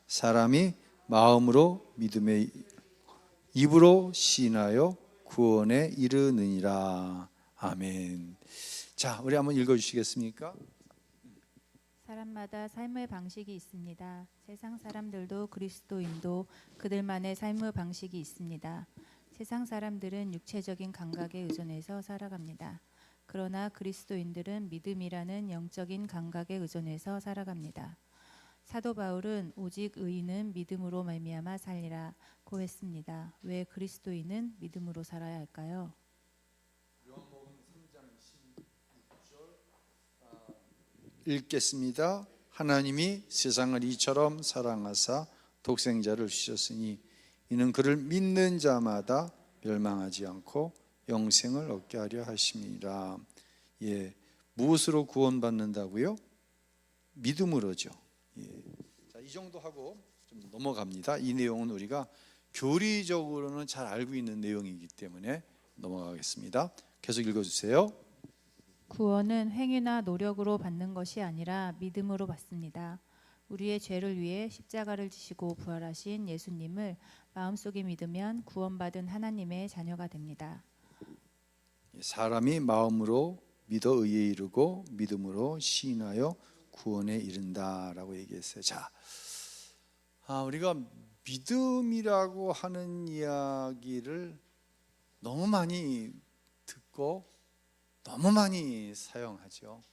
사람이 마음으로 믿음에 입으로 시인하여 구원에 이르느니라. 아멘. 자, 우리 한번 읽어주시겠습니까? 사람마다 삶의 방식이 있습니다. 세상 사람들도 그리스도인도 그들만의 삶의 방식이 있습니다. 세상 사람들은 육체적인 감각에 의존해서 살아갑니다. 그러나 그리스도인들은 믿음이라는 영적인 감각에 의존해서 살아갑니다. 사도 바울은 오직 의인은 믿음으로 말미암아 살리라고 했습니다. 왜 그리스도인은 믿음으로 살아야 할까요? 읽겠습니다. 하나님이 세상을 이처럼 사랑하사 독생자를 주셨으니 이는 그를 믿는 자마다 멸망하지 않고 영생을 얻게 하려 하심이라. 예, 무엇으로 구원받는다고요? 믿음으로죠. 예. 자, 이 정도 하고 좀 넘어갑니다. 이 내용은 우리가 교리적으로는 잘 알고 있는 내용이기 때문에 넘어가겠습니다. 계속 읽어주세요. 구원은 행위나 노력으로 받는 것이 아니라 믿음으로 받습니다. 우리의 죄를 위해 십자가를 지시고 부활하신 예수님을 마음속에 믿으면 구원받은 하나님의 자녀가 됩니다. 사람이 마음으로 믿어 의에 이르고 믿음으로 시인하여 구원에 이른다라고 얘기했어요. 자, 우리가 믿음이라고 하는 이야기를 너무 많이 듣고 너무 많이 사용하죠.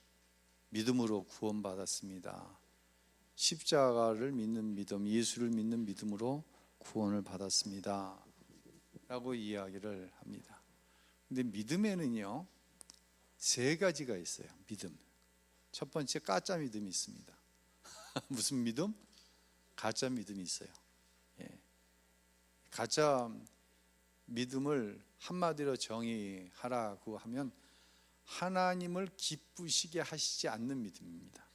믿음으로 구원받았습니다. 십자가를 믿는 믿음, 예수를 믿는 믿음으로 구원을 받았습니다 라고 이야기를 합니다. 근데 믿음에는요, 세 가지가 있어요. 믿음. 첫 번째, 가짜 믿음이 있습니다. 무슨 믿음? 가짜 믿음이 있어요. 예. 가짜 믿음을 한마디로 정의하라고 하면 하나님을 기쁘시게 하시지 않는 믿음입니다.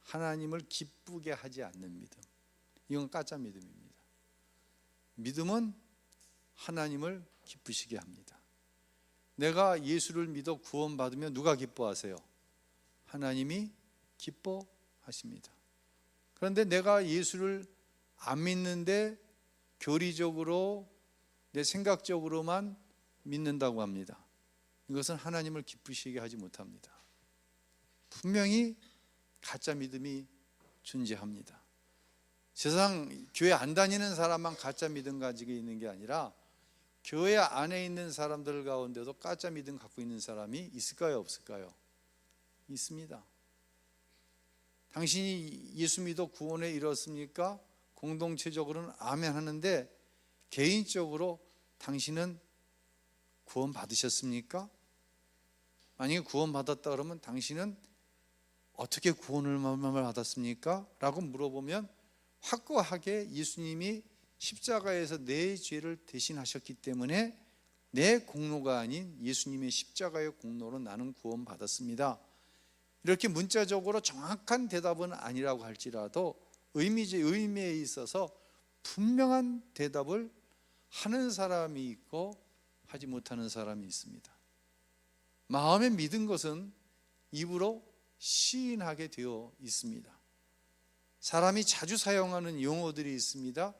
하나님을 기쁘게 하지 않는 믿음. 이건 가짜 믿음입니다. 믿음은 하나님을 기쁘시게 합니다. 내가 예수를 믿어 구원받으면 누가 기뻐하세요? 하나님이 기뻐하십니다. 그런데 내가 예수를 안 믿는데 교리적으로 내 생각적으로만 믿는다고 합니다. 이것은 하나님을 기쁘시게 하지 못합니다. 분명히 가짜 믿음이 존재합니다. 세상 교회 안 다니는 사람만 가짜 믿음 가지고 있는 게 아니라 교회 안에 있는 사람들 가운데도 가짜 믿음 갖고 있는 사람이 있을까요, 없을까요? 있습니다. 당신이 예수 믿어 구원에 이뤘습니까? 공동체적으로는 아멘 하는데 개인적으로 당신은 구원 받으셨습니까? 만약에 구원 받았다 그러면 당신은 어떻게 구원을 받았습니까? 라고 물어보면 확고하게 예수님이 십자가에서 내 죄를 대신하셨기 때문에 내 공로가 아닌 예수님의 십자가의 공로로 나는 구원 받았습니다. 이렇게 문자적으로 정확한 대답은 아니라고 할지라도 의미에 있어서 분명한 대답을 하는 사람이 있고 하지 못하는 사람이 있습니다. 마음에 믿은 것은 입으로 시인하게 되어 있습니다. 사람이 자주 사용하는 용어들이 있습니다.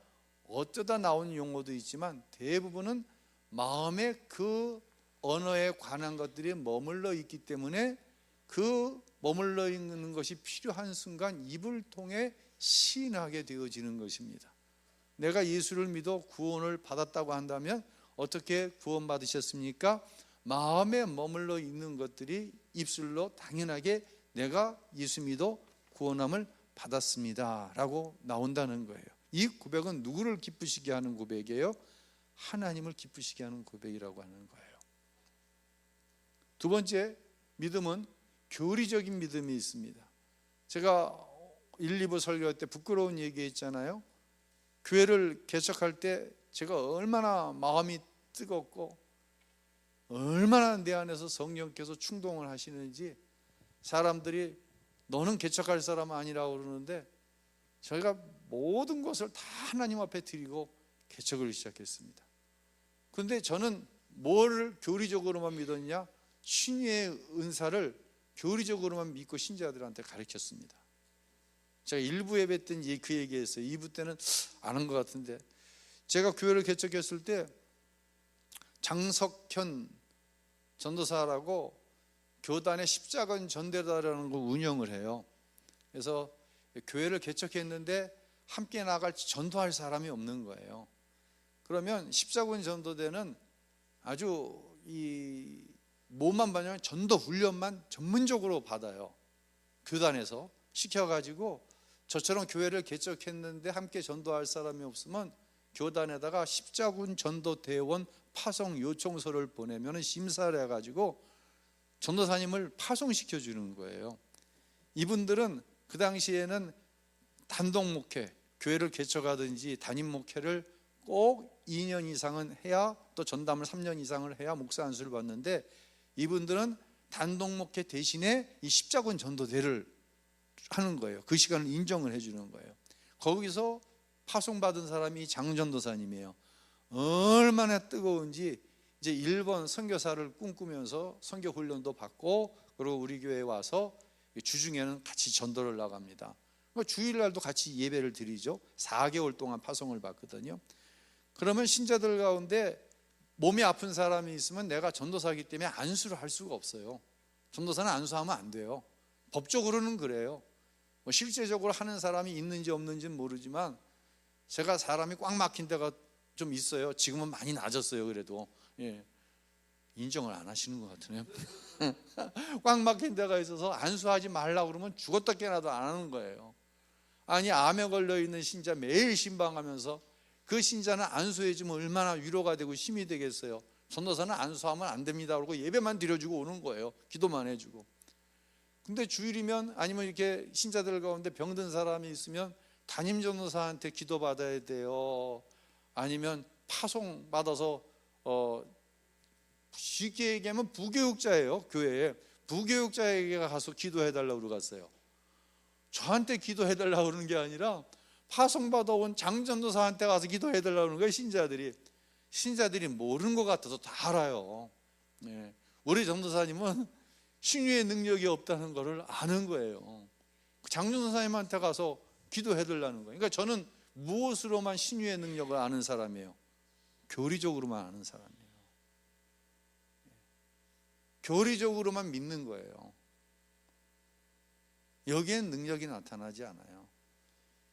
어쩌다 나온 용어도 있지만 대부분은 마음에 그 언어에 관한 것들이 머물러 있기 때문에 그 머물러 있는 것이 필요한 순간 입을 통해 시인하게 되어지는 것입니다. 내가 예수를 믿어 구원을 받았다고 한다면 어떻게 구원받으셨습니까? 마음에 머물러 있는 것들이 입술로 당연하게 내가 예수 믿어 구원함을 받았습니다 라고 나온다는 거예요. 이 고백은 누구를 기쁘시게 하는 고백이에요? 하나님을 기쁘시게 하는 고백이라고 하는 거예요. 두 번째, 믿음은 교리적인 믿음이 있습니다. 제가 1, 2부 설교할 때 부끄러운 얘기 했잖아요. 교회를 개척할 때 제가 얼마나 마음이 뜨겁고 얼마나 내 안에서 성령께서 충동을 하시는지 사람들이 너는 개척할 사람 아니라고 그러는데 저희가 모든 것을 다 하나님 앞에 드리고 개척을 시작했습니다. 그런데 저는 뭘 교리적으로만 믿었냐? 신유의 은사를 교리적으로만 믿고 신자들한테 가르쳤습니다. 제가 1부 예배 때는 그 얘기했어요. 2부 때는 안 한 것 같은데, 제가 교회를 개척했을 때 장석현 전도사라고 교단의 십자군 전대다라는 걸 운영을 해요. 그래서 교회를 개척했는데 함께 나갈 전도할 사람이 없는 거예요. 그러면 십자군 전도대는 아주 이 뭐만 받냐면 전도 훈련만 전문적으로 받아요. 교단에서 시켜가지고, 저처럼 교회를 개척했는데 함께 전도할 사람이 없으면 교단에다가 십자군 전도대원 파송 요청서를 보내면 심사를 해가지고 전도사님을 파송시켜 주는 거예요. 이분들은 그 당시에는 단독 목회, 교회를 개척하든지 담임 목회를 꼭 2년 이상은 해야, 또 전담을 3년 이상을 해야 목사 안수를 받는데, 이분들은 단독 목회 대신에 이 십자군 전도대를 하는 거예요. 그 시간을 인정을 해주는 거예요. 거기서 파송받은 사람이 장전도사님이에요. 얼마나 뜨거운지 이제 일본 선교사를 꿈꾸면서 선교 훈련도 받고, 그리고 우리 교회에 와서 주중에는 같이 전도를 나갑니다. 주일날도 같이 예배를 드리죠. 4개월 동안 파송을 받거든요. 그러면 신자들 가운데 몸이 아픈 사람이 있으면 내가 전도사이기 때문에 안수를 할 수가 없어요. 전도사는 안수하면 안 돼요. 법적으로는 그래요. 실제적으로 하는 사람이 있는지 없는지는 모르지만, 제가 사람이 꽉 막힌 데가 좀 있어요. 지금은 많이 나아졌어요. 그래도 인정을 안 하시는 것 같으네요. 꽉 막힌 데가 있어서 안수하지 말라고 그러면 죽었다 깨나도 안 하는 거예요. 아니, 암에 걸려있는 신자 매일 신방하면서 그 신자는 안수해주면 얼마나 위로가 되고 힘이 되겠어요. 전도사는 안수하면 안 됩니다 그러고 예배만 드려주고 오는 거예요. 기도만 해주고. 근데 주일이면, 아니면 이렇게 신자들 가운데 병든 사람이 있으면 담임 전도사한테 기도받아야 돼요. 아니면 파송받아서 쉽게 얘기하면 부교육자예요. 교회에 부교육자에게 가서 기도해달라고 갔어요. 저한테 기도해달라고 그러는 게 아니라 파송받아 온 장전도사한테 가서 기도해달라고 그러는 거예요. 신자들이 모르는 것 같아서 다 알아요. 우리 전도사님은 신유의 능력이 없다는 것을 아는 거예요. 장전도사님한테 가서 기도해달라는 거예요. 그러니까 저는 무엇으로만 신유의 능력을 아는 사람이에요? 교리적으로만 아는 사람이에요. 교리적으로만 믿는 거예요. 여기엔 능력이 나타나지 않아요.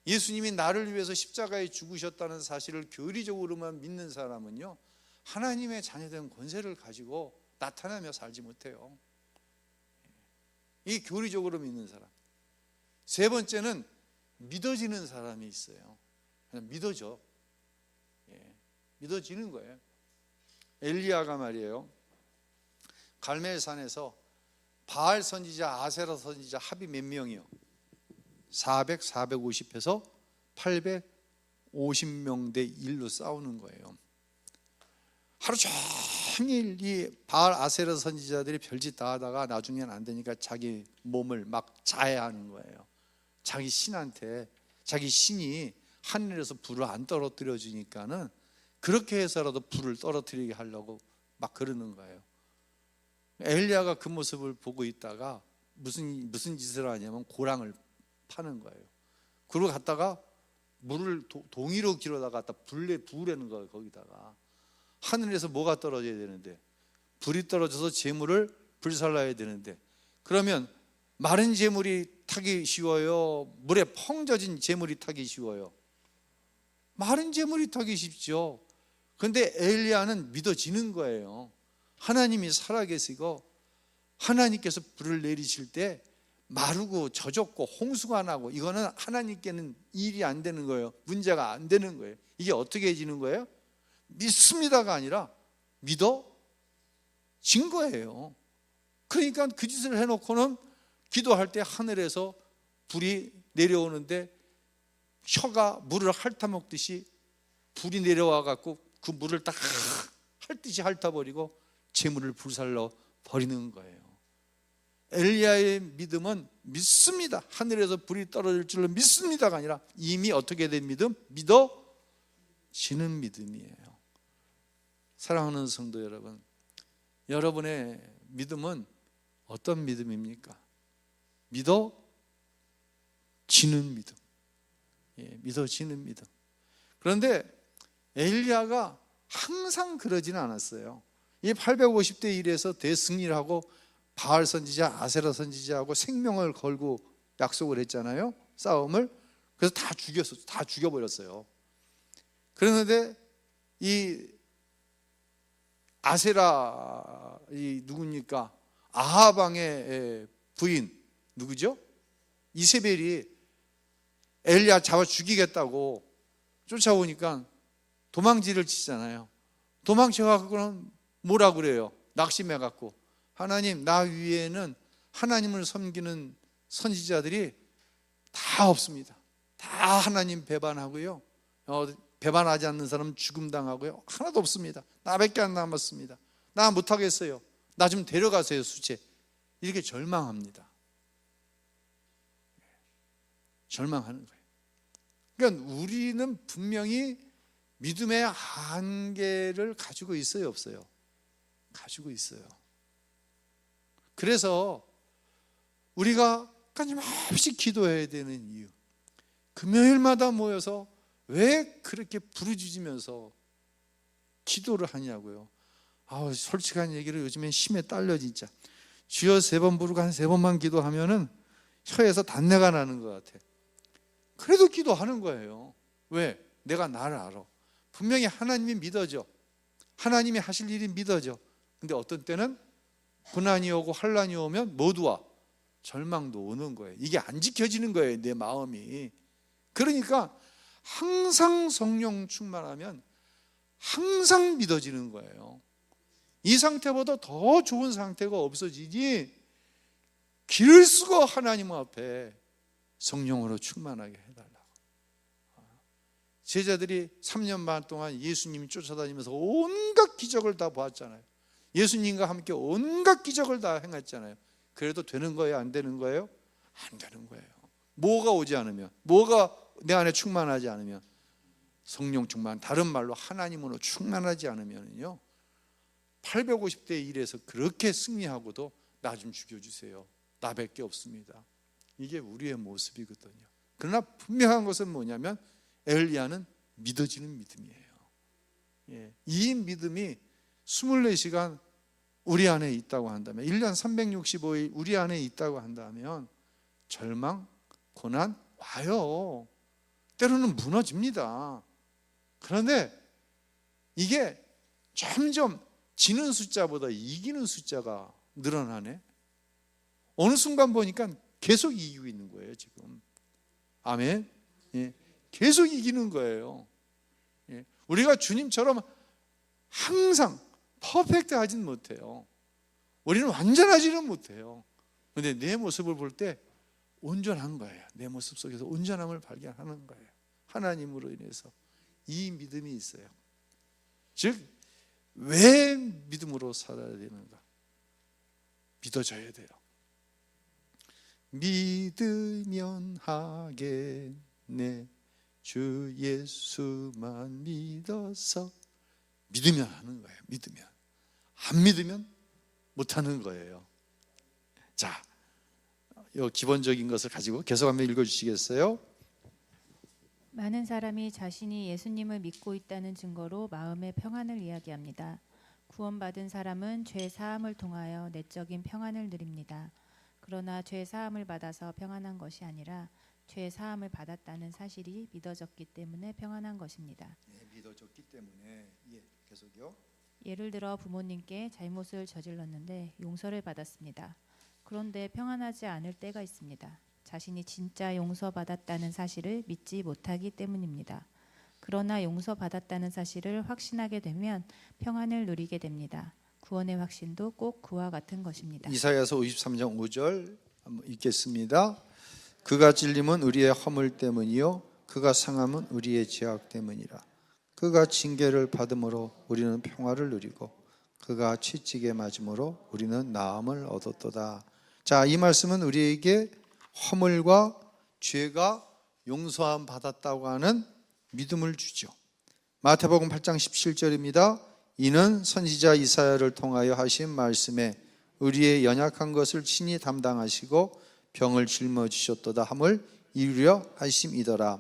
예수님이 나를 위해서 십자가에 죽으셨다는 사실을 교리적으로만 믿는 사람은요, 하나님의 자녀된 권세를 가지고 나타나며 살지 못해요. 이 교리적으로 믿는 사람. 세 번째는 믿어지는 사람이 있어요. 그냥 믿어져. 믿어지는 거예요. 엘리야가 말이에요, 갈멜산에서 바알 선지자, 아세라 선지자 합이 몇 명이요? 400, 450해서 850명 대 1로 싸우는 거예요. 하루 종일 이 바알, 아세라 선지자들이 별짓 다 하다가 나중에는 안 되니까 자기 몸을 막 자해하는 거예요. 자기 신한테, 자기 신이 하늘에서 불을 안 떨어뜨려 주니까는 그렇게 해서라도 불을 떨어뜨리게 하려고 막 그러는 거예요. 엘리야가 그 모습을 보고 있다가 무슨 짓을 하냐면 고랑을 파는 거예요. 그리고 갔다가 물을 동이로 길어다가 갖다 부으려는 거예요. 거기다가 하늘에서 뭐가 떨어져야 되는데, 불이 떨어져서 재물을 불살라야 되는데, 그러면 마른 재물이 타기 쉬워요? 물에 펑 젖은 재물이 타기 쉬워요? 마른 재물이 타기 쉽죠. 그런데 엘리야는 믿어지는 거예요. 하나님이 살아계시고 하나님께서 불을 내리실 때 마르고 젖었고 홍수가 나고, 이거는 하나님께는 일이 안 되는 거예요. 문제가 안 되는 거예요. 이게 어떻게 해지는 거예요? 믿습니다가 아니라 믿어진 거예요. 그러니까 그 짓을 해놓고는 기도할 때 하늘에서 불이 내려오는데 혀가 물을 핥아먹듯이 불이 내려와 갖고 그 물을 딱 핥듯이 핥아버리고 재물을 불살러 버리는 거예요. 엘리야의 믿음은 믿습니다, 하늘에서 불이 떨어질 줄로 믿습니다가 아니라 이미 어떻게 된 믿음? 믿어지는 믿음이에요. 사랑하는 성도 여러분, 여러분의 믿음은 어떤 믿음입니까? 믿어지는 믿어지는 믿음. 믿어지는 믿음. 그런데 엘리야가 항상 그러지는 않았어요. 이 850대 1에서 대승리를 하고 바알 선지자, 아세라 선지자하고 생명을 걸고 약속을 했잖아요. 싸움을. 그래서 다 죽였어요. 다 죽여버렸어요. 그런데 이 아세라 이 누굽니까? 아합 왕의 부인 누구죠? 이세벨이 엘리야 잡아 죽이겠다고 쫓아오니까 도망질을 치잖아요. 도망쳐갖고는 뭐라 그래요? 낙심해갖고 하나님, 나 위에는 하나님을 섬기는 선지자들이 다 없습니다. 다 하나님 배반하고요, 배반하지 않는 사람은 죽음 당하고요, 하나도 없습니다. 나밖에 안 남았습니다. 나 못하겠어요. 나 좀 데려가세요, 수체. 이렇게 절망합니다. 절망하는 거예요. 그러니까 우리는 분명히 믿음의 한계를 가지고 있어요, 없어요? 가지고 있어요. 그래서 우리가 끊임없이 기도해야 되는 이유, 금요일마다 모여서 왜 그렇게 부르짖으면서 기도를 하냐고요. 솔직한 얘기를 요즘엔 힘에 딸려 진짜. 주여 3번 부르고 한 3번만 기도하면은 혀에서 단내가 나는 것 같아. 그래도 기도하는 거예요. 왜? 내가 나를 알아. 분명히 하나님이 믿어져. 하나님이 하실 일이 믿어져. 근데 어떤 때는 고난이 오고 환난이 오면 모두 와. 절망도 오는 거예요. 이게 안 지켜지는 거예요, 내 마음이. 그러니까 항상 성령 충만하면 항상 믿어지는 거예요. 이 상태보다 더 좋은 상태가 없어지니 길 쓰고 하나님 앞에 성령으로 충만하게 해달라고. 제자들이 3년 반 동안 예수님이 쫓아다니면서 온갖 기적을 다 보았잖아요. 예수님과 함께 온갖 기적을 다 행했잖아요. 그래도 되는 거예요? 안 되는 거예요? 안 되는 거예요. 뭐가 오지 않으면, 뭐가 내 안에 충만하지 않으면, 성령 충만, 다른 말로 하나님으로 충만하지 않으면요, 850대 1에서 그렇게 승리하고도 나 좀 죽여주세요, 나밖에 없습니다, 이게 우리의 모습이거든요. 그러나 분명한 것은 뭐냐면 엘리야는 믿어지는 믿음이에요. 이 믿음이 24시간 우리 안에 있다고 한다면, 1년 365일 우리 안에 있다고 한다면 절망, 고난 와요. 때로는 무너집니다. 그런데 이게 점점 지는 숫자보다 이기는 숫자가 늘어나네. 어느 순간 보니까 계속 이기고 있는 거예요, 지금. 아멘. 계속 이기는 거예요. 우리가 주님처럼 항상 퍼펙트 하진 못해요. 우리는 완전하지는 못해요. 그런데 내 모습을 볼 때 온전한 거예요. 내 모습 속에서 온전함을 발견하는 거예요. 하나님으로 인해서. 이 믿음이 있어요. 즉, 왜 믿음으로 살아야 되는가? 믿어져야 돼요. 믿으면 하겠네, 주 예수만 믿어서. 믿으면 하는 거예요. 믿으면. 안 믿으면 못하는 거예요. 자, 이 기본적인 것을 가지고 계속 한번 읽어주시겠어요? 많은 사람이 자신이 예수님을 믿고 있다는 증거로 마음의 평안을 이야기합니다. 구원받은 사람은 죄 사함을 통하여 내적인 평안을 누립니다. 그러나 죄 사함을 받아서 평안한 것이 아니라 죄 사함을 받았다는 사실이 믿어졌기 때문에 평안한 것입니다. 믿어졌기 때문에. 계속요. 예를 들어 부모님께 잘못을 저질렀는데 용서를 받았습니다. 그런데 평안하지 않을 때가 있습니다. 자신이 진짜 용서받았다는 사실을 믿지 못하기 때문입니다. 그러나 용서받았다는 사실을 확신하게 되면 평안을 누리게 됩니다. 구원의 확신도 꼭 그와 같은 것입니다. 이사야서 53장 5절 한번 읽겠습니다. 그가 찔림은 우리의 허물 때문이요 그가 상함은 우리의 죄악 때문이라. 그가 징계를 받음으로 우리는 평화를 누리고 그가 채찍에 맞음으로 우리는 나음을 얻었도다. 자, 이 말씀은 우리에게 허물과 죄가 용서함 받았다고 하는 믿음을 주죠. 마태복음 8장 17절입니다. 이는 선지자 이사야를 통하여 하신 말씀에 우리의 연약한 것을 친히 담당하시고 병을 짊어지셨도다 함을 이루려 하심이더라.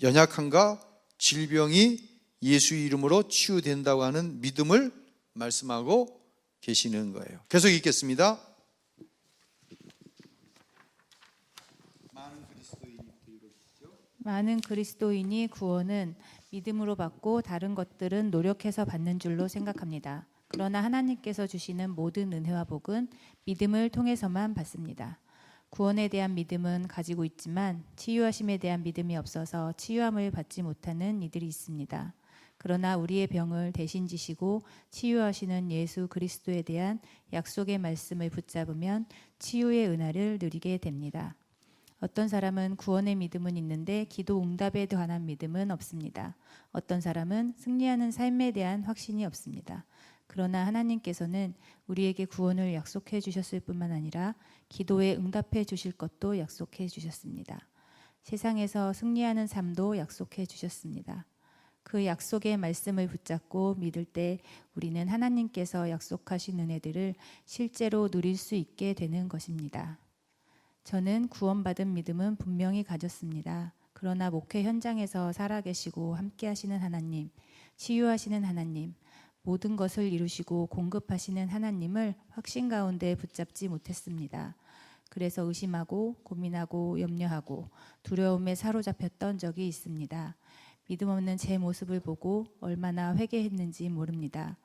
연약함과 질병이 예수 이름으로 치유된다고 하는 믿음을 말씀하고 계시는 거예요. 계속 읽겠습니다. 많은 그리스도인이 구원은 믿음으로 받고 다른 것들은 노력해서 받는 줄로 생각합니다. 그러나 하나님께서 주시는 모든 은혜와 복은 믿음을 통해서만 받습니다. 구원에 대한 믿음은 가지고 있지만 치유하심에 대한 믿음이 없어서 치유함을 받지 못하는 이들이 있습니다. 그러나 우리의 병을 대신 지시고 치유하시는 예수 그리스도에 대한 약속의 말씀을 붙잡으면 치유의 은혜를 누리게 됩니다. 어떤 사람은 구원의 믿음은 있는데 기도 응답에 관한 믿음은 없습니다. 어떤 사람은 승리하는 삶에 대한 확신이 없습니다. 그러나 하나님께서는 우리에게 구원을 약속해 주셨을 뿐만 아니라 기도에 응답해 주실 것도 약속해 주셨습니다. 세상에서 승리하는 삶도 약속해 주셨습니다. 그 약속의 말씀을 붙잡고 믿을 때 우리는 하나님께서 약속하신 은혜들을 실제로 누릴 수 있게 되는 것입니다. 저는 구원받은 믿음은 분명히 가졌습니다. 그러나 목회 현장에서 살아계시고 함께하시는 하나님, 치유하시는 하나님, 모든 것을 이루시고 공급하시는 하나님을 확신 가운데 붙잡지 못했습니다. 그래서 의심하고 고민하고 염려하고 두려움에 사로잡혔던 적이 있습니다. 믿음 없는 제 모습을 보고 얼마나 회개했는지 모릅니다.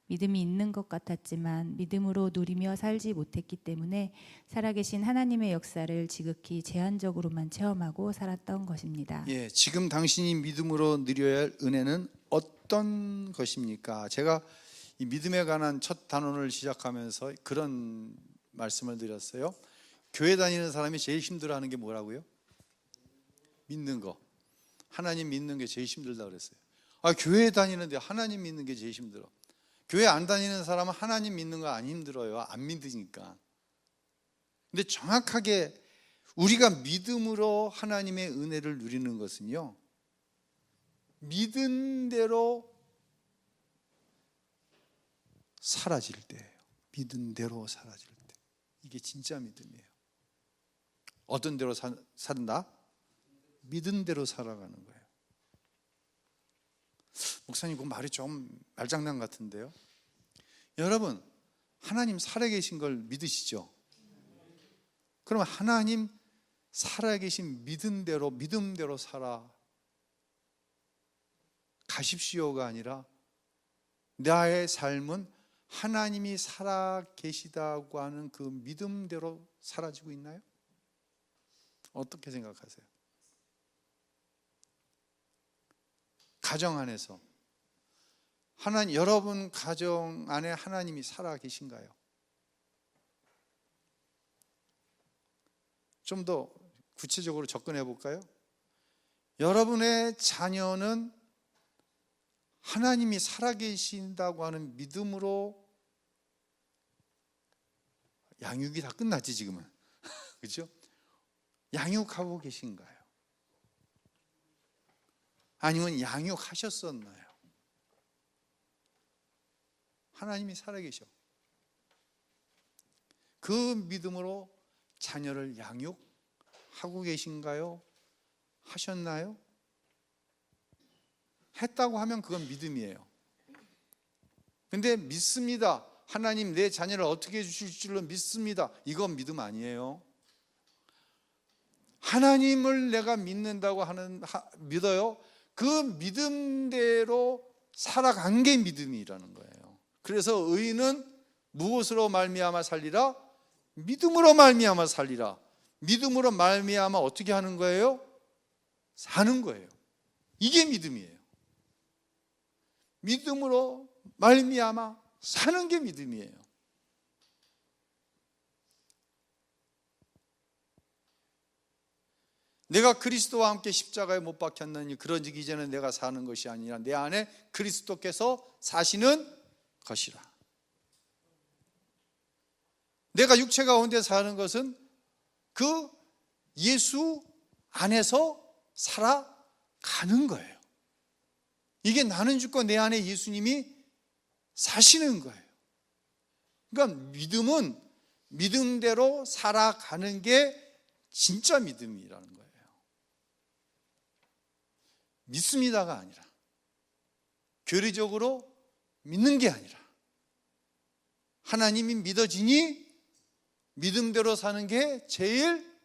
믿음이 있는 것 같았지만 믿음으로 누리며 살지 못했기 때문에 살아계신 하나님의 역사를 지극히 제한적으로만 체험하고 살았던 것입니다. 예, 지금 당신이 믿음으로 누려야 할 은혜는 어떤 것입니까? 제가 이 믿음에 관한 첫 단원을 시작하면서 그런 말씀을 드렸어요. 교회 다니는 사람이 제일 힘들어하는 게 뭐라고요? 믿는 거. 하나님 믿는 게 제일 힘들다 그랬어요. 교회 다니는데 하나님 믿는 게 제일 힘들어. 교회 안 다니는 사람은 하나님 믿는 거 안 힘들어요. 안 믿으니까. 근데 정확하게 우리가 믿음으로 하나님의 은혜를 누리는 것은요, 믿은 대로 사라질 때예요. 믿은 대로 사라질 때. 이게 진짜 믿음이에요. 어떤 대로 산다? 믿은 대로 살아가는 거예요. 목사님, 그 말이 좀 말장난 같은데요. 여러분, 하나님 살아계신 걸 믿으시죠? 그러면 하나님 살아계신 믿음대로 살아 가십시오가 아니라 나의 삶은 하나님이 살아계시다고 하는 그 믿음대로 사라지고 있나요? 어떻게 생각하세요? 가정 안에서 여러분 가정 안에 하나님이 살아계신가요? 좀 더 구체적으로 접근해 볼까요? 여러분의 자녀는 하나님이 살아계신다고 하는 믿음으로 양육이 다 끝났지 지금은. 그렇죠? 양육하고 계신가요? 아니면 양육하셨었나요? 하나님이 살아계셔. 그 믿음으로 자녀를 양육하고 계신가요? 하셨나요? 했다고 하면 그건 믿음이에요. 근데 믿습니다. 하나님 내 자녀를 어떻게 해주실 줄로 믿습니다. 이건 믿음 아니에요. 하나님을 내가 믿어요. 그 믿음대로 살아간 게 믿음이라는 거예요. 그래서 의인은 무엇으로 말미암아 살리라? 믿음으로 말미암아 살리라. 믿음으로 말미암아 어떻게 하는 거예요? 사는 거예요. 이게 믿음이에요. 믿음으로 말미암아 사는 게 믿음이에요. 내가 그리스도와 함께 십자가에 못 박혔느니 그러지 이제는 내가 사는 것이 아니라 내 안에 그리스도께서 사시는 것이라. 내가 육체 가운데 사는 것은 그 예수 안에서 살아가는 거예요. 이게 나는 죽고 내 안에 예수님이 사시는 거예요. 그러니까 믿음은 믿음대로 살아가는 게 진짜 믿음이라는 거예요. 믿습니다가 아니라, 교리적으로 믿는 게 아니라 하나님이 믿어지니 믿음대로 사는 게 제일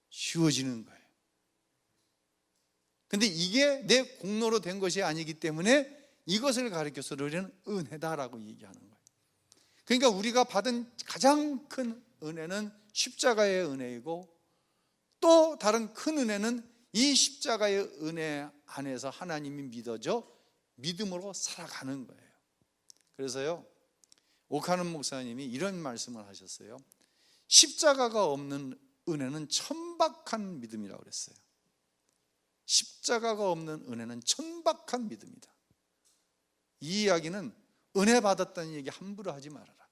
쉬워지는 거예요. 근데 이게 내 공로로 된 것이 아니기 때문에 이것을 가르쳐서 우리는 은혜다라고 얘기하는 거예요. 그러니까 우리가 받은 가장 큰 은혜는 십자가의 은혜이고, 또 다른 큰 은혜는 이 십자가의 은혜 안에서 하나님이 믿어져 믿음으로 살아가는 거예요. 그래서요, 오카는 목사님이 이런 말씀을 하셨어요. 십자가가 없는 은혜는 천박한 믿음이라고 그랬어요. 십자가가 없는 은혜는 천박한 믿음이다. 이 이야기는 은혜 받았다는 얘기 함부로 하지 말아라.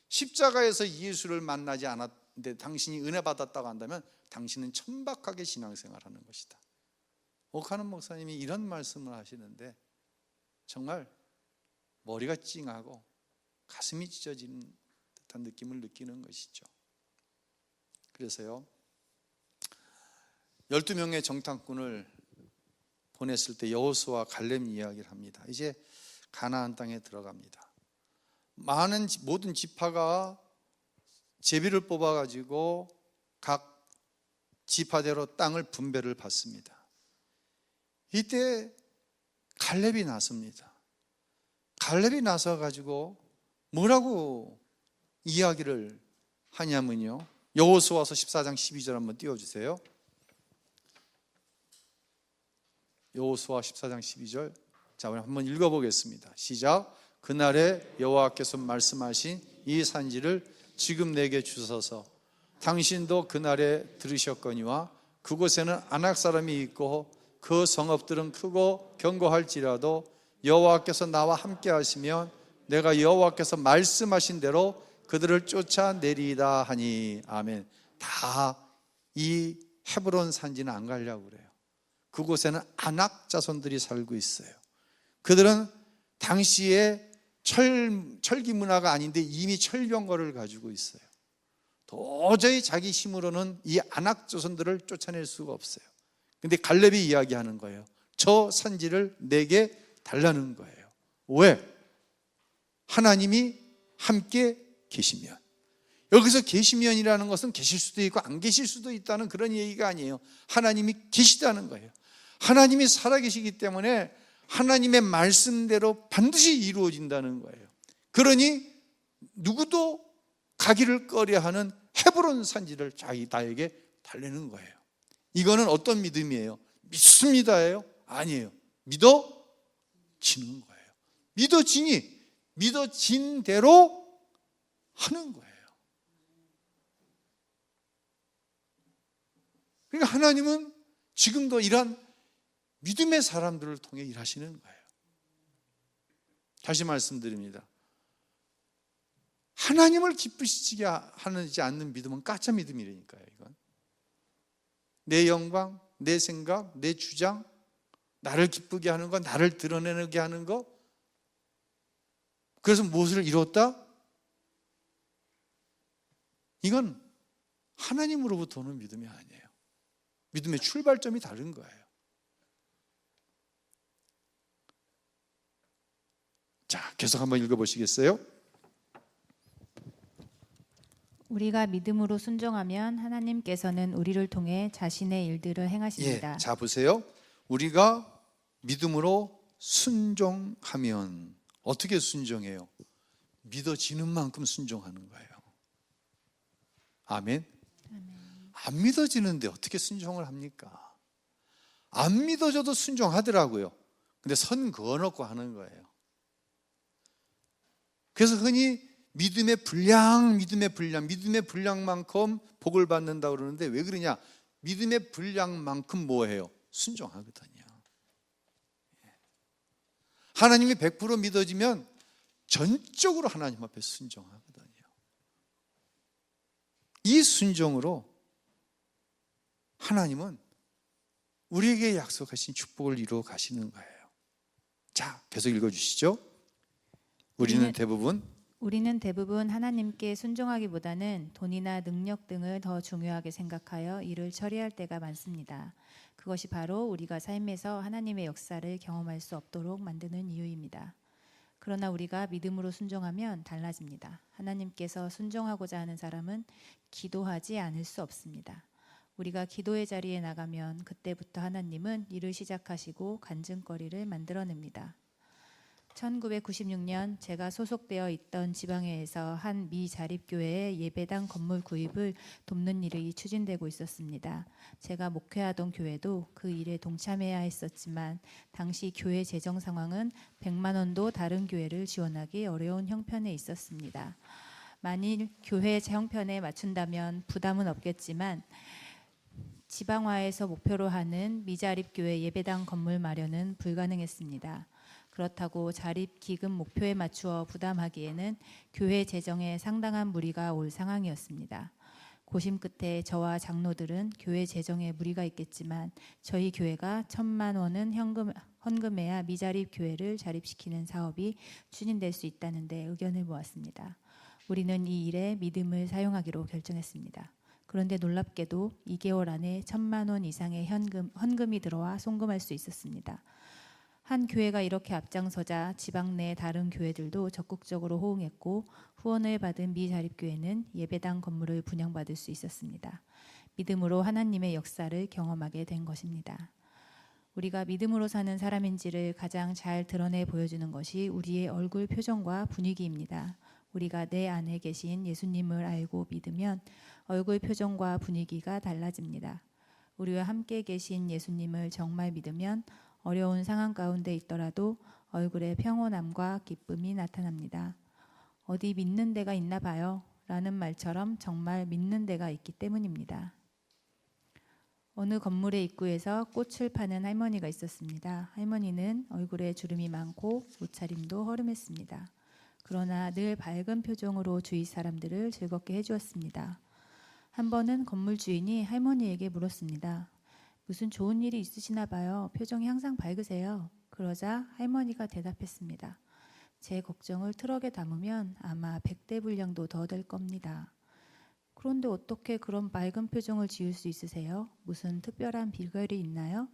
십자가에서 예수를 만나지 않았는데 당신이 은혜 받았다고 한다면 당신은 천박하게 신앙생활하는 것이다. 오카는 목사님이 이런 말씀을 하시는데 정말 머리가 찡하고 가슴이 찢어지는 듯한 느낌을 느끼는 것이죠. 그래서요, 12명의 정탐꾼을 보냈을 때 여호수아와 갈렙 이야기를 합니다. 이제 가나안 땅에 들어갑니다. 모든 지파가 제비를 뽑아가지고 각 지파대로 땅을 분배를 받습니다. 이때 갈렙이 나섭니다. 갈렙이 나서가지고 뭐라고 이야기를 하냐면요, 여호수아서 14장 12절 한번 띄워주세요. 여호수아 14장 12절, 자, 우리 한번 읽어보겠습니다. 시작. 그날에 여호와께서 말씀하신 이 산지를 지금 내게 주소서. 당신도 그날에 들으셨거니와 그곳에는 아낙 사람이 있고 그 성읍들은 크고 견고할지라도 여호와께서 나와 함께 하시면 내가 여호와께서 말씀하신 대로 그들을 쫓아내리이다 하니. 아멘. 다 이 헤브론 산지는 안 가려고 그래요. 그곳에는 아낙 자손들이 살고 있어요. 그들은 당시에 철기 문화가 아닌데 이미 철병거를 가지고 있어요. 도저히 자기 힘으로는 이 아낙 자손들을 쫓아낼 수가 없어요. 근데 갈렙이 이야기하는 거예요. 저 산지를 내게 달라는 거예요. 왜? 하나님이 함께 계시면. 여기서 계시면이라는 것은 계실 수도 있고 안 계실 수도 있다는 그런 얘기가 아니에요. 하나님이 계시다는 거예요. 하나님이 살아계시기 때문에 하나님의 말씀대로 반드시 이루어진다는 거예요. 그러니 누구도 가기를 꺼려하는 헤브론 산지를 나에게 달래는 거예요. 이거는 어떤 믿음이에요? 믿습니다예요? 아니에요. 믿어지는 거예요. 믿어지니 믿어진 대로 하는 거예요. 그러니까 하나님은 지금도 이런 믿음의 사람들을 통해 일하시는 거예요. 다시 말씀드립니다. 하나님을 기쁘시게 하지 않는 믿음은 가짜 믿음이라니까요. 이건 내 영광, 내 생각, 내 주장, 나를 기쁘게 하는 것, 나를 드러내게 하는 것. 그래서 무엇을 이뤘다? 이건 하나님으로부터 오는 믿음이 아니에요. 믿음의 출발점이 다른 거예요. 자, 계속 한번 읽어보시겠어요? 우리가 믿음으로 순종하면 하나님께서는 우리를 통해 자신의 일들을 행하십니다. 예, 자 보세요. 우리가 믿음으로 순종하면 어떻게 순종해요? 믿어지는 만큼 순종하는 거예요. 아멘. 안 믿어지는데 어떻게 순종을 합니까? 안 믿어져도 순종하더라고요. 근데 선 그어놓고 하는 거예요. 그래서 흔히 믿음의 분량만큼 복을 받는다고 그러는데 왜 그러냐? 믿음의 분량만큼 뭐예요? 순종하거든요. 하나님이 100% 믿어지면 전적으로 하나님 앞에 순종하거든요. 이 순종으로 하나님은 우리에게 약속하신 축복을 이루어 가시는 거예요. 자, 계속 읽어주시죠. 우리는 대부분 우리는 대부분 하나님께 순종하기보다는 돈이나 능력 등을 더 중요하게 생각하여 일을 처리할 때가 많습니다. 그것이 바로 우리가 삶에서 하나님의 역사를 경험할 수 없도록 만드는 이유입니다. 그러나 우리가 믿음으로 순종하면 달라집니다. 하나님께서 순종하고자 하는 사람은 기도하지 않을 수 없습니다. 우리가 기도의 자리에 나가면 그때부터 하나님은 일을 시작하시고 간증거리를 만들어냅니다. 1996년 제가 소속되어 있던 지방회에서 한 미자립교회의 예배당 건물 구입을 돕는 일이 추진되고 있었습니다. 제가 목회하던 교회도 그 일에 동참해야 했었지만 당시 교회 재정 상황은 100만 원도 다른 교회를 지원하기 어려운 형편에 있었습니다. 만일 교회 형편에 맞춘다면 부담은 없겠지만 지방화에서 목표로 하는 미자립교회 예배당 건물 마련은 불가능했습니다. 그렇다고 자립기금 목표에 맞추어 부담하기에는 교회 재정에 상당한 무리가 올 상황이었습니다. 고심 끝에 저와 장로들은 교회 재정에 무리가 있겠지만 저희 교회가 1,000만 원은 헌금해야 미자립 교회를 자립시키는 사업이 추진될 수 있다는데 의견을 모았습니다. 우리는 이 일에 믿음을 사용하기로 결정했습니다. 그런데 놀랍게도 2개월 안에 1,000만 원 이상의 헌금이 들어와 송금할 수 있었습니다. 한 교회가 이렇게 앞장서자 지방 내 다른 교회들도 적극적으로 호응했고 후원을 받은 미자립교회는 예배당 건물을 분양받을 수 있었습니다. 믿음으로 하나님의 역사를 경험하게 된 것입니다. 우리가 믿음으로 사는 사람인지를 가장 잘 드러내 보여주는 것이 우리의 얼굴 표정과 분위기입니다. 우리가 내 안에 계신 예수님을 알고 믿으면 얼굴 표정과 분위기가 달라집니다. 우리와 함께 계신 예수님을 정말 믿으면 어려운 상황 가운데 있더라도 얼굴에 평온함과 기쁨이 나타납니다. 어디 믿는 데가 있나 봐요 라는 말처럼 정말 믿는 데가 있기 때문입니다. 어느 건물의 입구에서 꽃을 파는 할머니가 있었습니다. 할머니는 얼굴에 주름이 많고 옷차림도 허름했습니다. 그러나 늘 밝은 표정으로 주위 사람들을 즐겁게 해주었습니다. 한 번은 건물 주인이 할머니에게 물었습니다. 무슨 좋은 일이 있으시나 봐요. 표정이 항상 밝으세요. 그러자 할머니가 대답했습니다. 제 걱정을 트럭에 담으면 아마 100대 분량도 더 될 겁니다. 그런데 어떻게 그런 맑은 표정을 지을 수 있으세요? 무슨 특별한 비결이 있나요?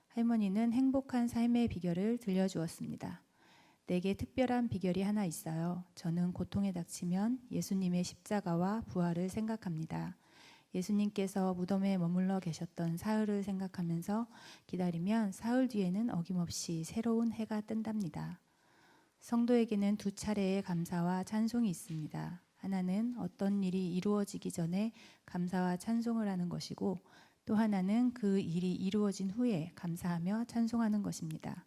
할머니는 행복한 삶의 비결을 들려주었습니다. 내게 특별한 비결이 하나 있어요. 저는 고통에 닥치면 예수님의 십자가와 부활을 생각합니다. 예수님께서 무덤에 머물러 계셨던 사흘을 생각하면서 기다리면 사흘 뒤에는 어김없이 새로운 해가 뜬답니다. 성도에게는 두 차례의 감사와 찬송이 있습니다. 하나는 어떤 일이 이루어지기 전에 감사와 찬송을 하는 것이고 또 하나는 그 일이 이루어진 후에 감사하며 찬송하는 것입니다.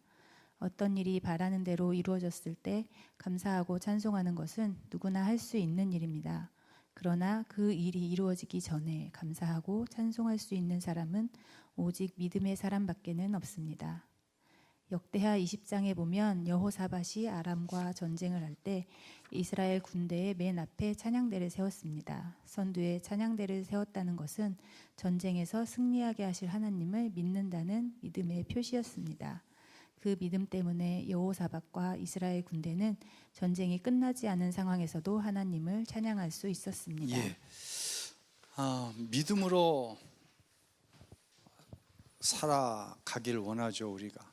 어떤 일이 바라는 대로 이루어졌을 때 감사하고 찬송하는 것은 누구나 할 수 있는 일입니다. 그러나 그 일이 이루어지기 전에 감사하고 찬송할 수 있는 사람은 오직 믿음의 사람밖에는 없습니다. 역대하 20장에 보면 여호사밧이 아람과 전쟁을 할 때 이스라엘 군대의 맨 앞에 찬양대를 세웠습니다. 선두에 찬양대를 세웠다는 것은 전쟁에서 승리하게 하실 하나님을 믿는다는 믿음의 표시였습니다. 그 믿음 때문에 여호사밧과 이스라엘 군대는 전쟁이 끝나지 않은 상황에서도 하나님을 찬양할 수 있었습니다. 예. 믿음으로 살아가길 원하죠. 우리가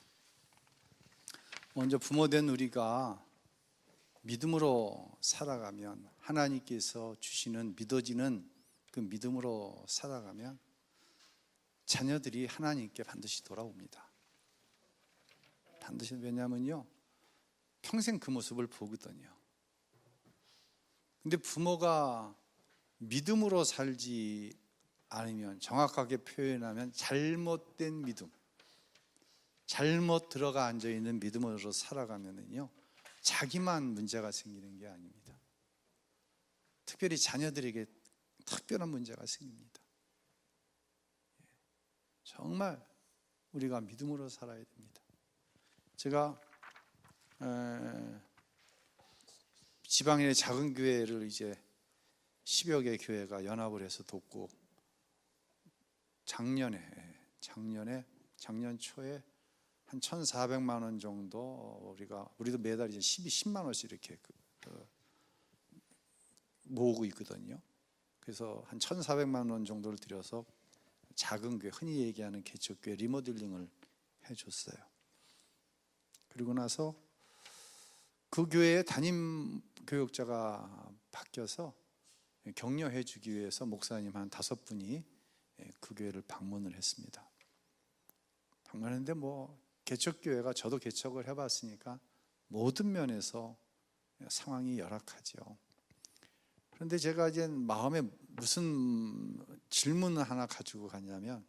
먼저 부모된 우리가 믿음으로 살아가면 하나님께서 주시는 믿어지는 그 믿음으로 살아가면 자녀들이 하나님께 반드시 돌아옵니다. 반드시. 왜냐하면요 평생 그 모습을 보거든요. 근데 부모가 믿음으로 살지 않으면, 정확하게 표현하면 잘못된 믿음, 잘못 들어가 앉아있는 믿음으로 살아가면은요 자기만 문제가 생기는 게 아닙니다. 특별히 자녀들에게 특별한 문제가 생깁니다. 정말 우리가 믿음으로 살아야 됩니다. 제가 지방의 작은 교회를 이제 10여 개 교회가 연합을 해서 돕고 작년 초에 한 1,400만 원 정도 우리도 매달 이제 10만 원씩 이렇게 모으고 있거든요. 그래서 한 1,400만 원 정도를 들여서 작은 교회, 흔히 얘기하는 개척교회 리모델링을 해줬어요. 그리고 나서 그 교회에 담임 교육자가 바뀌어서 격려해 주기 위해서 목사님 한 5분이 그 교회를 방문을 했습니다. 방문했는데 개척교회가 저도 개척을 해봤으니까 모든 면에서 상황이 열악하죠. 그런데 제가 이제 마음에 무슨 질문을 하나 가지고 갔냐면,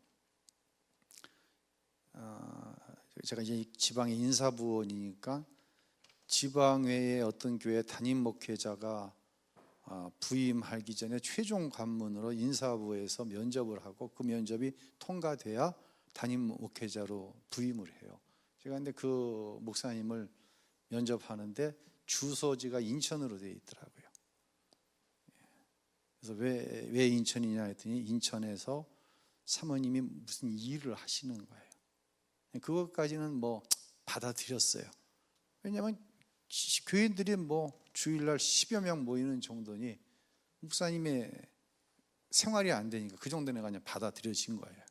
제가 이제 지방의 인사부원이니까 지방외의 어떤 교회 담임 목회자가 부임하기 전에 최종 관문으로 인사부에서 면접을 하고 그 면접이 통과돼야 담임 목회자로 부임을 해요. 제가 근데 그 목사님을 면접하는데 주소지가 인천으로 되어 있더라고요. 그래서 왜 인천이냐 했더니 인천에서 사모님이 무슨 일을 하시는 거예요. 그것까지는 받아들였어요. 왜냐하면 교인들이 주일날 10여 명 모이는 정도니 목사님의 생활이 안 되니까 그 정도는 그냥 받아들여진 거예요.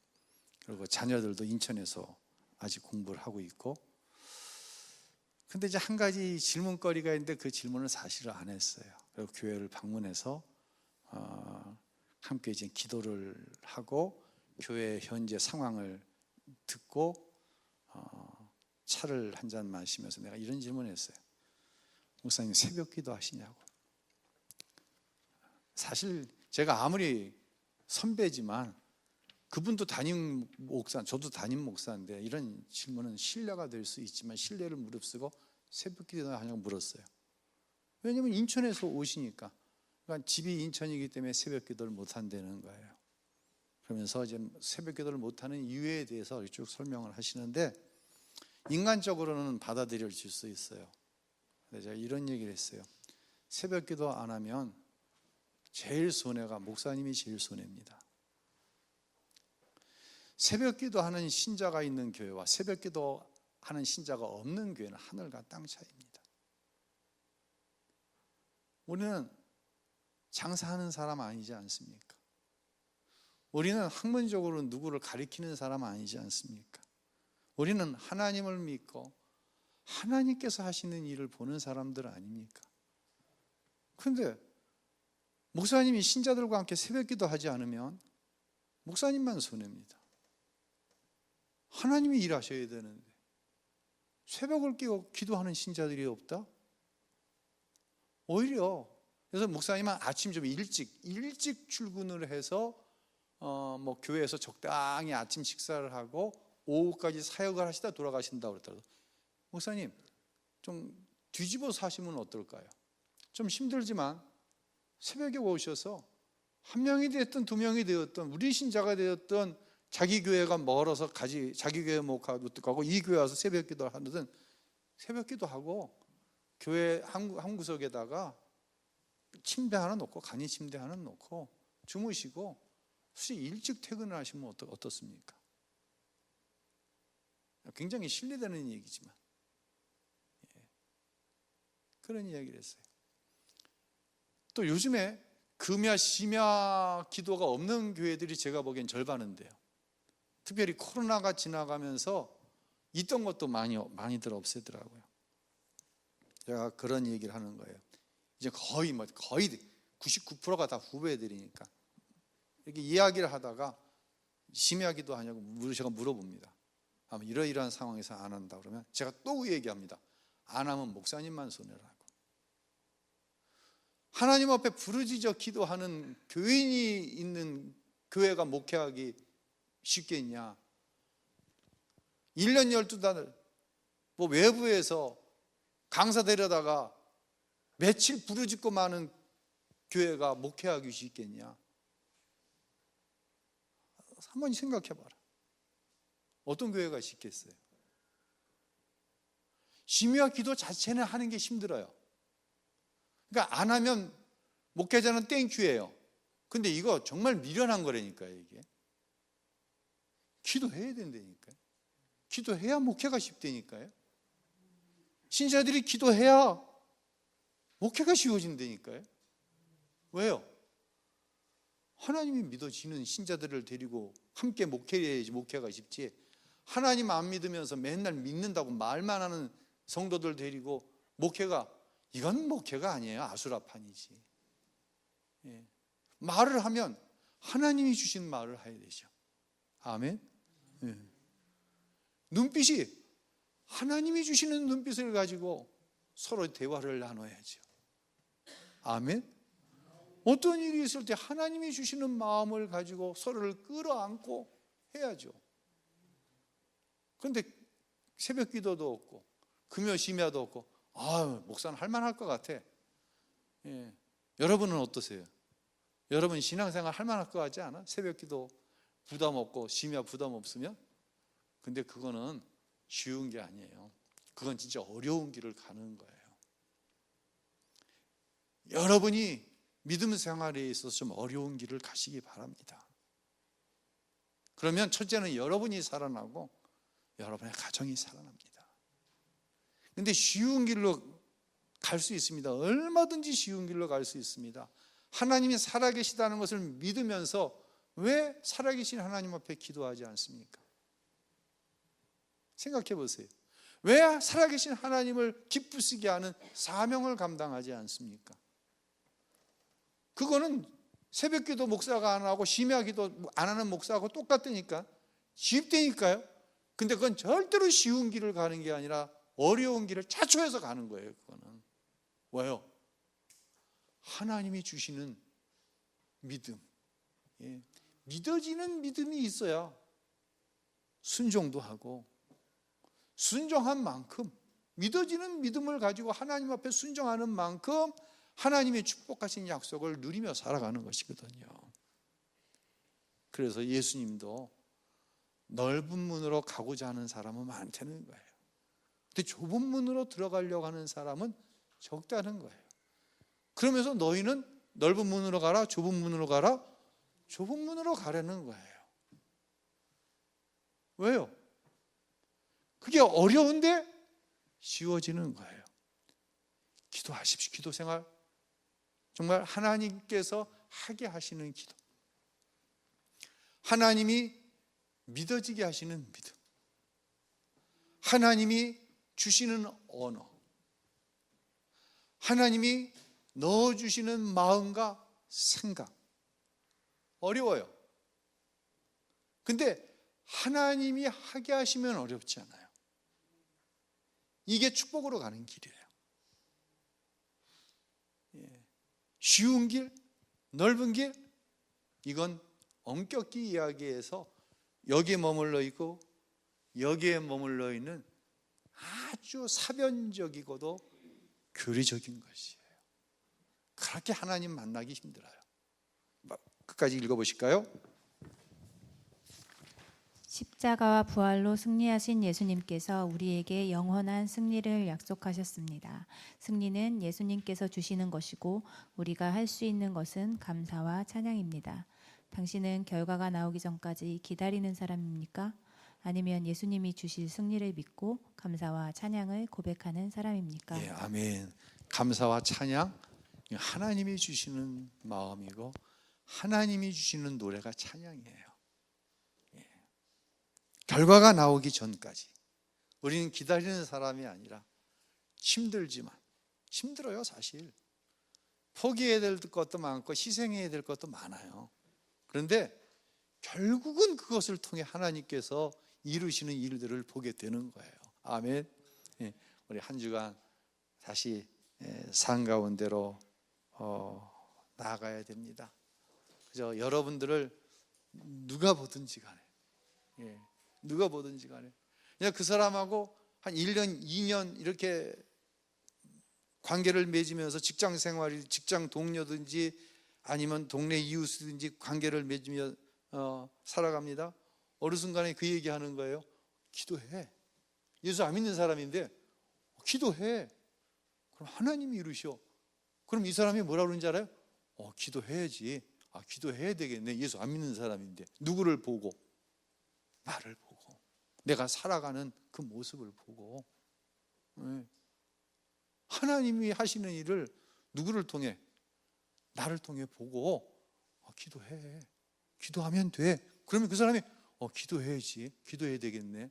그리고 자녀들도 인천에서 아직 공부를 하고 있고. 근데 이제 한 가지 질문거리가 있는데 그 질문을 사실을 안 했어요. 그리고 교회를 방문해서 함께 이제 기도를 하고 교회 현재 상황을 듣고 차를 한 잔 마시면서 내가 이런 질문을 했어요. 목사님 새벽 기도 하시냐고. 사실 제가 아무리 선배지만 그분도 담임 목사, 저도 담임 목사인데 이런 질문은 신뢰가 될 수 있지만 신뢰를 무릅쓰고 새벽 기도 하냐고 물었어요. 왜냐하면 인천에서 오시니까. 그러니까 집이 인천이기 때문에 새벽 기도를 못 한다는 거예요. 그러면서 이제 새벽 기도를 못 하는 이유에 대해서 쭉 설명을 하시는데 인간적으로는 받아들여질 수 있어요. 근데 제가 이런 얘기를 했어요. 새벽 기도 안 하면 제일 손해가 목사님이 제일 손해입니다. 새벽 기도하는 신자가 있는 교회와 새벽 기도하는 신자가 없는 교회는 하늘과 땅 차이입니다. 우리는 장사하는 사람 아니지 않습니까? 우리는 학문적으로 누구를 가리키는 사람 아니지 않습니까? 우리는 하나님을 믿고 하나님께서 하시는 일을 보는 사람들 아닙니까? 그런데 목사님이 신자들과 함께 새벽 기도하지 않으면 목사님만 손해입니다. 하나님이 일하셔야 되는데 새벽을 깨고 기도하는 신자들이 없다? 오히려 그래서 목사님은 아침 좀 일찍 출근을 해서 교회에서 적당히 아침 식사를 하고 오후까지 사역을 하시다 돌아가신다고 그랬더라고요. 목사님 좀 뒤집어 사시면 어떨까요? 좀 힘들지만 새벽에 오셔서 한 명이 되었든 두 명이 되었든 우리 신자가 되었든 자기 교회가 멀어서 자기 교회 못 가고 이 교회 와서 새벽 기도를 하든 새벽 기도하고 교회 한 구석에다가 침대 하나 놓고 간이 침대 하나 놓고 주무시고 혹시 일찍 퇴근을 하시면 어떻습니까? 굉장히 신뢰되는 얘기지만 그런 이야기를 했어요. 또 요즘에 금야 심야 기도가 없는 교회들이 제가 보기엔 절반인데요. 특별히 코로나가 지나가면서 있던 것도 많이들 없애더라고요. 제가 그런 얘기를 하는 거예요. 이제 거의 99%가 다 후배들이니까 이렇게 이야기를 하다가 심야 기도 하냐고 제가 물어봅니다. 아마 이러이러한 상황에서 안 한다 그러면 제가 또 얘기합니다. 안 하면 목사님만 손해라고. 하나님 앞에 부르짖어 기도하는 교인이 있는 교회가 목회하기 쉽겠냐? 1년 12달 외부에서 강사 데려다가 며칠 부르짖고 마는 교회가 목회하기 쉽겠냐? 한번 생각해 봐라. 어떤 교회가 쉽겠어요? 심야 기도 자체는 하는 게 힘들어요. 그러니까 안 하면 목회자는 땡큐예요. 근데 이거 정말 미련한 거라니까요, 이게. 기도해야 된다니까요. 기도해야 목회가 쉽다니까요. 신자들이 기도해야 목회가 쉬워진다니까요. 왜요? 하나님이 믿어지는 신자들을 데리고 함께 목회해야지 목회가 쉽지. 하나님 안 믿으면서 맨날 믿는다고 말만 하는 성도들 데리고 목회가, 이건 목회가 아니에요. 아수라판이지. 예. 말을 하면 하나님이 주신 말을 해야 되죠. 아멘. 예. 눈빛이 하나님이 주시는 눈빛을 가지고 서로 대화를 나눠야죠. 아멘. 어떤 일이 있을 때 하나님이 주시는 마음을 가지고 서로를 끌어안고 해야죠. 그런데 새벽 기도도 없고 금요 심야도 없고, 목사는 할만할 것 같아. 예. 여러분은 어떠세요? 여러분 신앙생활 할만할 것 같지 않아? 새벽 기도 부담 없고 심야 부담 없으면? 근데 그거는 쉬운 게 아니에요. 그건 진짜 어려운 길을 가는 거예요. 여러분이 믿음 생활에 있어서 좀 어려운 길을 가시기 바랍니다. 그러면 첫째는 여러분이 살아나고 여러분의 가정이 살아납니다. 그런데 쉬운 길로 갈 수 있습니다. 얼마든지 쉬운 길로 갈 수 있습니다. 하나님이 살아계시다는 것을 믿으면서 왜 살아계신 하나님 앞에 기도하지 않습니까? 생각해 보세요. 왜 살아계신 하나님을 기쁘시게 하는 사명을 감당하지 않습니까? 그거는 새벽기도 목사가 안 하고 심야기도 안 하는 목사하고 똑같으니까, 쉽다니까요. 근데 그건 절대로 쉬운 길을 가는 게 아니라 어려운 길을 자초해서 가는 거예요. 그거는 왜요? 하나님이 주시는 믿음, 믿어지는 믿음이 있어야 순종도 하고, 순종한 만큼, 믿어지는 믿음을 가지고 하나님 앞에 순종하는 만큼 하나님의 축복하신 약속을 누리며 살아가는 것이거든요. 그래서 예수님도 넓은 문으로 가고자 하는 사람은 많다는 거예요. 근데 좁은 문으로 들어가려고 하는 사람은 적다는 거예요. 그러면서 너희는 넓은 문으로 가라, 좁은 문으로 가라, 좁은 문으로 가라는 거예요. 왜요? 그게 어려운데 쉬워지는 거예요. 기도하십시오. 기도 생활 정말 하나님께서 하게 하시는 기도, 하나님이 믿어지게 하시는 믿음, 하나님이 주시는 언어, 하나님이 넣어주시는 마음과 생각. 어려워요. 근데 하나님이 하게 하시면 어렵지 않아요. 이게 축복으로 가는 길이에요. 쉬운 길, 넓은 길, 이건 엄격히 이야기해서 여기에 머물러 있고 여기에 머물러 있는 아주 사변적이고도 교리적인 것이에요. 그렇게 하나님 만나기 힘들어요. 끝까지 읽어보실까요? 십자가와 부활로 승리하신 예수님께서 우리에게 영원한 승리를 약속하셨습니다. 승리는 예수님께서 주시는 것이고 우리가 할 수 있는 것은 감사와 찬양입니다. 당신은 결과가 나오기 전까지 기다리는 사람입니까? 아니면 예수님이 주실 승리를 믿고 감사와 찬양을 고백하는 사람입니까? 예, 아멘. 감사와 찬양, 하나님이 주시는 마음이고 하나님이 주시는 노래가 찬양이에요. 결과가 나오기 전까지 우리는 기다리는 사람이 아니라, 힘들지만, 힘들어요 사실. 포기해야 될 것도 많고 희생해야 될 것도 많아요. 그런데 결국은 그것을 통해 하나님께서 이루시는 일들을 보게 되는 거예요. 아멘. 우리 한 주간 다시 산 가운데로 나아가야 됩니다. 그저 여러분들을 누가 보든지 간에, 누가 보든지 간에 그냥 그 사람하고 한 1년, 2년 이렇게 관계를 맺으면서 직장 생활이, 직장 동료든지 아니면 동네 이웃이든지 관계를 맺으며 살아갑니다. 어느 순간에 그 얘기하는 거예요. 기도해. 예수 안 믿는 사람인데 기도해. 그럼 하나님이 이루셔. 그럼 이 사람이 뭐라 그러는지 알아요? 기도해야지. 기도해야 되겠네. 예수 안 믿는 사람인데. 누구를 보고? 나를 보고, 내가 살아가는 그 모습을 보고. 하나님이 하시는 일을 누구를 통해? 나를 통해 보고 기도해. 기도하면 돼. 그러면 그 사람이 기도해야지. 기도해야 되겠네.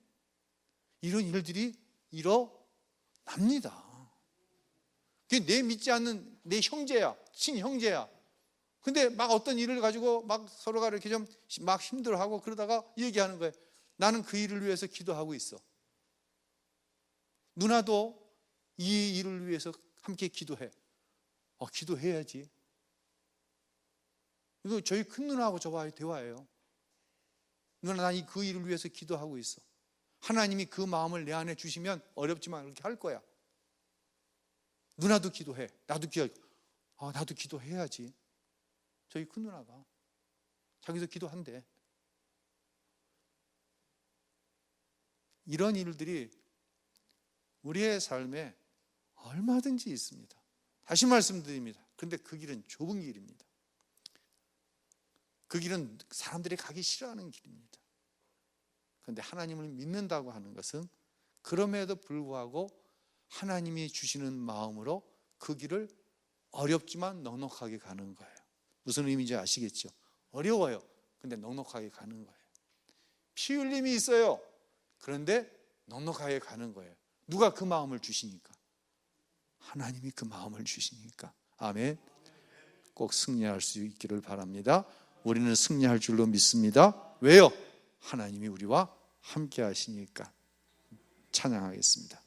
이런 일들이 일어납니다. 그게 내 믿지 않는 내 형제야, 친형제야. 근데 막 어떤 일을 가지고 막 서로가 이렇게 좀 막 힘들어하고 그러다가 얘기하는 거예요. 나는 그 일을 위해서 기도하고 있어. 누나도 이 일을 위해서 함께 기도해. 기도해야지. 이거 저희 큰 누나하고 저와의 대화예요. 누나, 난 그 일을 위해서 기도하고 있어. 하나님이 그 마음을 내 안에 주시면 어렵지만 그렇게 할 거야. 누나도 기도해. 나도 나도 기도해야지. 저희 큰 누나가 자기도 기도한대. 이런 일들이 우리의 삶에 얼마든지 있습니다. 다시 말씀드립니다. 그런데 그 길은 좁은 길입니다. 그 길은 사람들이 가기 싫어하는 길입니다. 그런데 하나님을 믿는다고 하는 것은 그럼에도 불구하고 하나님이 주시는 마음으로 그 길을 어렵지만 넉넉하게 가는 거예요. 무슨 의미인지 아시겠죠? 어려워요. 근데 넉넉하게 가는 거예요. 피 흘림이 있어요. 그런데 넉넉하게 가는 거예요. 누가 그 마음을 주시니까? 하나님이 그 마음을 주시니까. 아멘. 꼭 승리할 수 있기를 바랍니다. 우리는 승리할 줄로 믿습니다. 왜요? 하나님이 우리와 함께 하시니까. 찬양하겠습니다.